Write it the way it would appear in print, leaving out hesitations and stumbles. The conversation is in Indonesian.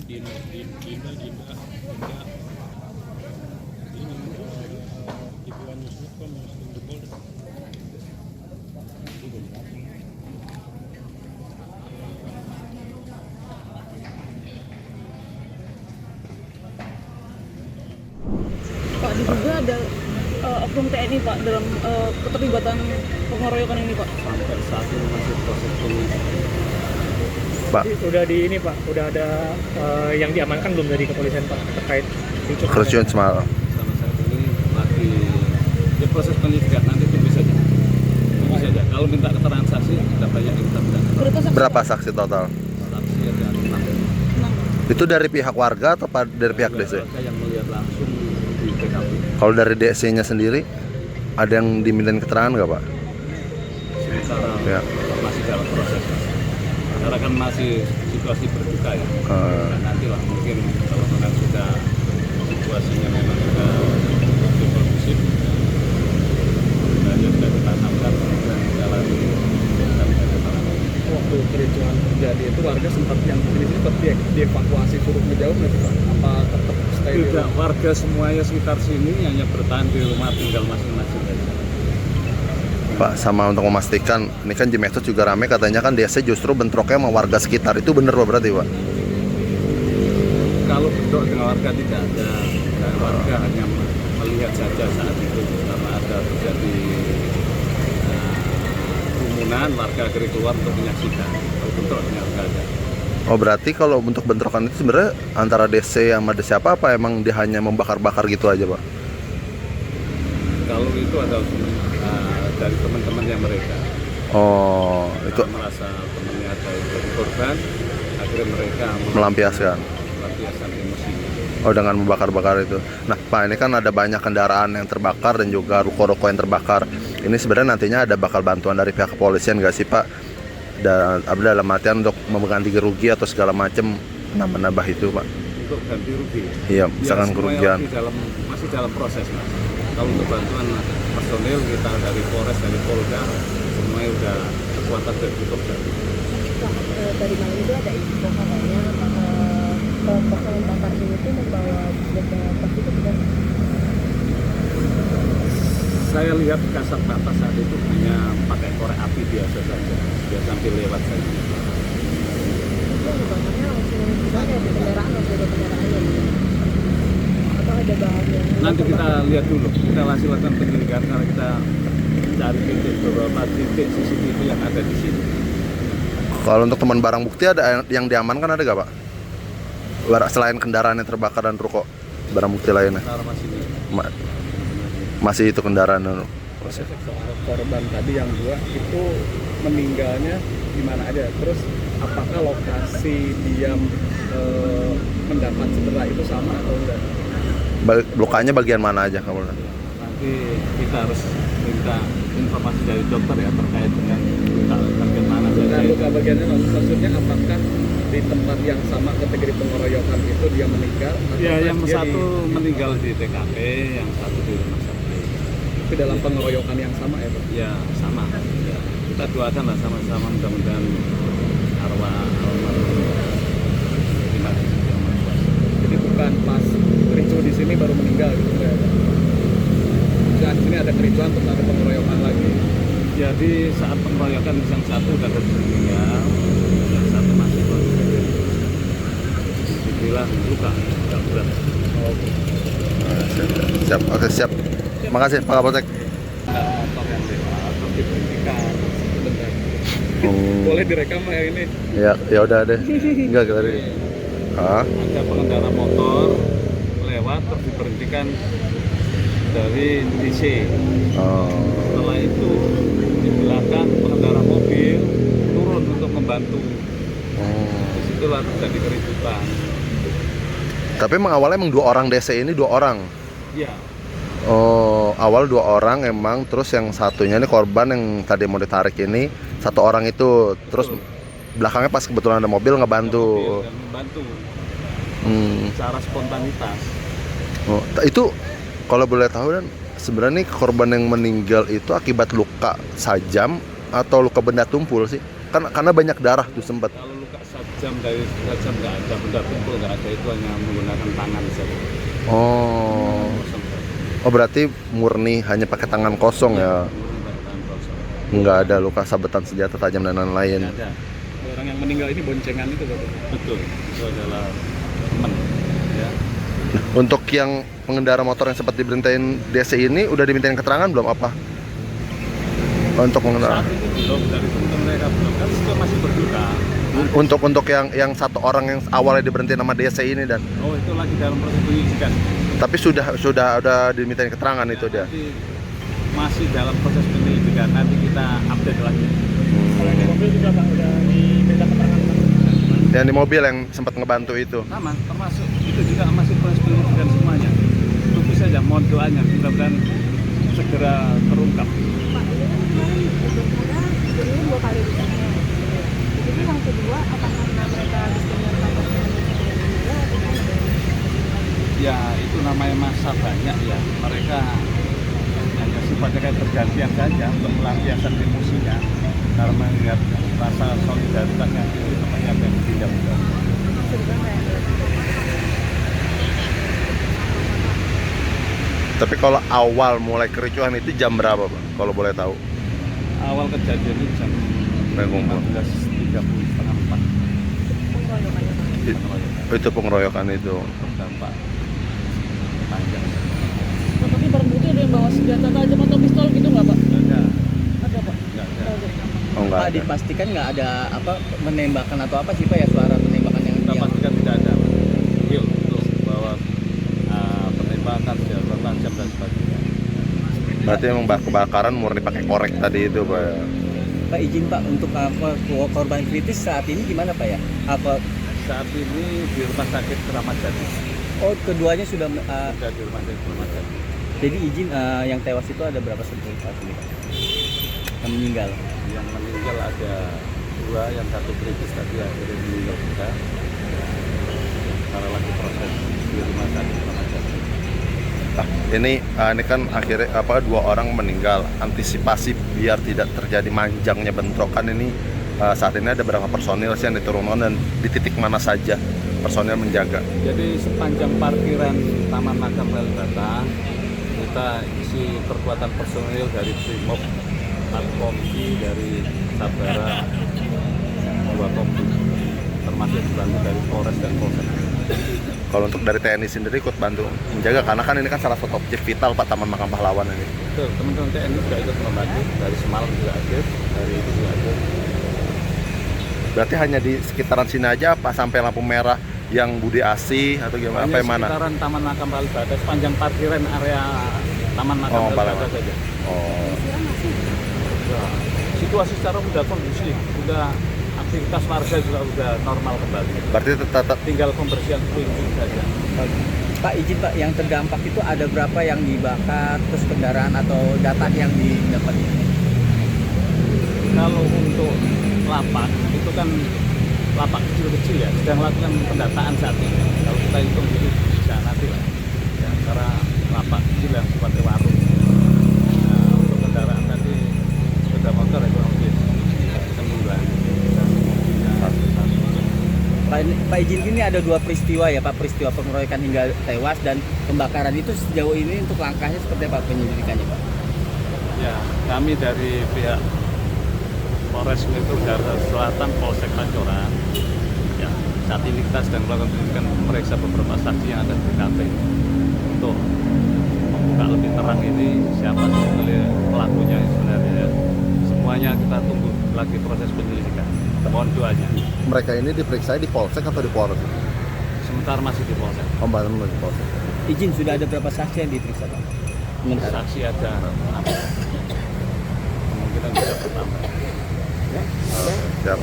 Dinda ini Ibuan Yusuf kan Muslim di Polda. Pak, diduga ada oknum TNI Pak dalam keterlibatan pengeroyokan ini Pak. Sampai saat ini masih proses penyidikan. Pak, Udah di ini Pak, udah ada yang diamankan belum dari kepolisian Pak terkait kerusuhan semalam. Sama saat ini lagi ya proses penyidikan, nanti tunggu saja. Tunggu saja. Kalau minta keterangan saksi, ada banyak yang kita minta. Berapa saksi total? Saksi ada 6. Itu dari pihak warga atau dari pihak DC? Warga yang melihat langsung di TKP. Kalau dari DC-nya sendiri, ada yang dimintain keterangan nggak Pak? Sementara Ya. masih dalam proses. Karena kan masih situasi berduka ya. Dan nantilah mungkin kalau memang sudah situasinya memang sudah kondusif, dan sudah ditanamkan dan jalan Waktu kericuhan terjadi itu warga sempat yang di sini sempat dievakuasi suruh menjauh nggak sih Pak? Apa tetap stay di tidak, rumah? warga semuanya sekitar sini hanya bertahan di rumah, tinggal masing-masing saja. Pak, sama untuk memastikan, ini kan Cimetos juga ramai katanya kan DC justru bentroknya sama warga sekitar. Itu bener Pak berarti Pak? Kalau bentrok dengan warga tidak ada, dan warga hanya melihat saja saat itu karena ada terjadi kerumunan, warga akhirnya keluar untuk menyaksikan. Kalau bentrok dengan warga ada. Oh berarti kalau untuk bentrokan itu sebenarnya antara DC sama DC apa emang dia hanya membakar-bakar gitu aja Pak? Kalau itu ada dari teman-temannya mereka. Oh itu Karena merasa temannya ada yang jadi korban, akhirnya mereka melampiaskan. melampiaskan emosinya. Oh dengan membakar-bakar itu. Nah Pak, ini kan ada banyak kendaraan yang terbakar dan juga ruko-ruko yang terbakar. Ini sebenarnya nantinya ada bakal bantuan dari pihak kepolisian nggak sih Pak? Dan dalam artian untuk mengganti rugi atau segala macam nambah-nambah itu Pak? Untuk ganti rugi. Iya, misalkan semuanya kerugian. masih dalam proses Mas. Kalau untuk bantuan personil kita dari Polres, dari Polda, semuanya udah kekuatan dan bekerja. Dari malam itu ada info katanya kelompok yang bakar ini tuh membawa benda plastik itu bukan? Saya lihat kasat mata saat itu hanya pakai korek api biasa saja. Dia sambil lewat saja. Itu bakarnya langsung misalnya di kendaraan atau ada kendaraannya gitu? Atau ada bahan yang Nanti kita lihat dulu, kita masih lakukan penyelidikan karena kita cari titik beberapa titik CCTV yang ada di sini. Kalau untuk teman barang bukti ada yang diamankan ada gak Pak? Selain kendaraan yang terbakar dan ruko, barang bukti lainnya? Sekarang masih di Masih itu kendaraan. Proses soal korban tadi yang dua itu meninggalnya di mana aja? Terus apakah lokasi dia mendapat cedera itu sama atau enggak? Lukanya bagian mana aja kamu? nanti kita harus minta informasi dari dokter ya terkait dengan luka bagian mana saja. Nah, luka bagiannya maksudnya apakah di tempat yang sama kategori pengeroyokan itu dia meninggal? Ya, yang dia satu meninggal di TKP, yang satu di rumah sakit. di dalam pengeroyokan yang sama ya Pak? Ya sama. Ya, kita doakan lah sama-sama mudah-mudahan arwah almarhum dimati yang Maha Kuasa. Jadi bukan pas kericuh di sini baru meninggal gitu ya? Nah, di sini ada kericuhan terus ada pengeroyokan lagi. Jadi saat pengeroyokan yang satu sudah meninggal, yang satu masih kondisi dibilang luka nggak berat. Siap, oke siap. Makasih Pak Kapolsek. Motor yang lewat tapi berhentikan sebentar. Hmm. Boleh direkam ya ini? Ya udah deh. Enggak dari. Ah, Ada pengendara motor lewat terus diberhentikan dari DC. oh. Setelah itu di belakang pengendara mobil turun untuk membantu. Disitulah terjadi keributan. Tapi emang awalnya emang 2 orang DC ini 2 orang. Ya, Oh, awal 2 orang emang, terus yang satunya ini korban yang tadi mau ditarik ini 1 orang itu, terus belakangnya pas kebetulan ada mobil ngebantu. mobil dan membantu secara spontanitas. Oh, itu kalau boleh tahu dan sebenarnya nih korban yang meninggal itu akibat luka sajam atau luka benda tumpul sih? Kan karena banyak darah tuh sempat. Kalau luka tajam dari tajam nggak ada, benda tumpul nggak ada, itu hanya menggunakan tangan saja. Oh. Kosong saja. Oh berarti murni hanya pakai tangan kosong ya. Murni pakai tangan kosong. Nggak ada luka sabetan senjata tajam dan lain-lain. Nggak ada. Orang yang meninggal ini boncengan itu Bapak. Betul, itu adalah teman. Ya. Untuk yang pengendara motor yang sempat diberintain DC ini udah dimintain keterangan belum apa? Untuk pengendara. Saat ini belum, dari teman mereka belum, kan itu masih berduka. Untuk yang satu orang yang awalnya diberhentiin sama DC ini dan Oh, itu lagi dalam proses penyidikan. tapi sudah dimintain keterangan itu dia. Nanti masih dalam proses penyelidikan, nanti kita update lagi. Kalau di mobil juga Pak udah diminta keterangan Pak. Yang di mobil yang sempat ngebantu itu. Sama, termasuk itu juga masih proses penyelidikan semuanya. Tunggu saja, mohon doanya, mudah-mudahan segera terungkap. Pak, ini kan kemarin berkara ini 2 kali di sana. Jadi yang kedua, apakah karena mereka habis dengar kabar meninggal atau gimana? Ya, itu namanya masa banyak ya. Mereka hanya sifatnya kayak bergantian saja untuk melampiaskan emosinya karena melihat rasa solidaritas yang tinggi temannya yang tidak mudah. Tapi kalau awal mulai kericuhan itu jam berapa, Pak? Kalau boleh tahu. Awal kejadian itu jam Pengumpul. 15.30 setengah 4. Pengeroyokannya, Pak. Itu pengeroyokan itu. Berdampak panjang. Tapi barang bukti ada yang bawa senjata tajam atau pistol gitu nggak Pak? Nggak ada, Ada Pak? nggak ada. Oh enggak Pak ada. dipastikan nggak ada apa menembakkan atau apa sih Pak ya suara penembakan yang Kita pastikan tidak ada. Real, betul, bahwa penembakan senjata tajam dan sebagainya. Berarti emang kebakaran murni pakai korek tadi itu, Pak. Pak izin Pak untuk apa korban kritis saat ini gimana Pak ya? Apa Saat ini di rumah sakit Keramat Jati. oh keduanya sudah Sudah di rumah sakit Keramat Jati. jadi izin yang tewas itu ada berapa sebelum saat ini Pak? Yang meninggal. Yang meninggal ada 2, yang 1 kritis tadi akhirnya meninggal juga. Karena lagi proses di rumah sakit Keramat Jati. Nah, ini kan akhirnya 2 orang meninggal. Antisipasi biar tidak terjadi manjangnya bentrokan ini saat ini ada berapa personil sih yang diturunkan dan di titik mana saja personil menjaga? Jadi sepanjang parkiran Taman Makam Kalibata kita isi perkuatan personil dari Brimob, 4 kompi, dari Sabara 2 kompi, termasuk dibantu dari Polres dan Polsek. Kalau untuk dari TNI sendiri ikut bantu menjaga karena kan ini kan salah satu objek vital Pak Taman Makam Pahlawan ini. Betul, teman-teman TNI juga ikut membantu, dari semalam juga hadir, dari itu juga hadir. Berarti hanya di sekitaran sini aja apa sampai lampu merah yang Budi Asih atau gimana? Hanya Apa yang mana? sekitaran Taman Makam Kalibata, sepanjang parkiran area Taman Makam Oh, Kalibata Pahlawan. saja. Oh, Ya, situasi secara sudah kondusif, sudah aktivitas warga juga sudah normal kembali. berarti tetap Tinggal pembersihan puing-puing saja. Pak izin Pak yang terdampak itu ada berapa yang dibakar terus kendaraan atau data yang didapat? Kalau untuk lapak itu kan lapak kecil-kecil ya, sedang lakukan pendataan saat ini. Kalau kita hitung itu bisa nanti lah. Ya, karena lapak kecil yang sifatnya warung. Nah, untuk kendaraan tadi sepeda motor itu mungkin 9. Pak izin ini ada 2 peristiwa ya Pak, peristiwa pengeroyokan hingga tewas dan pembakaran itu sejauh ini untuk langkahnya seperti apa penyelidikannya Pak? Ya, kami dari pihak Polres Metro Jakarta Selatan, Polsek Pancoran, ya, saat ini kita sedang melakukan penyelidikan, memeriksa beberapa saksi yang ada di TKP untuk membuka lebih terang ini siapa sebetulnya pelakunya sebenarnya. Ya. Semuanya kita tunggu lagi proses penyelidikan. Mohon doanya. mereka ini diperiksa di Polsek atau di Polres? Sementara masih di Polsek. Oh, Bandung di Polsek. Izin sudah ada berapa saksi yang diperiksa Pak? Sementara. Saksi ada 6. Kemungkinan bisa bertambah. Siap.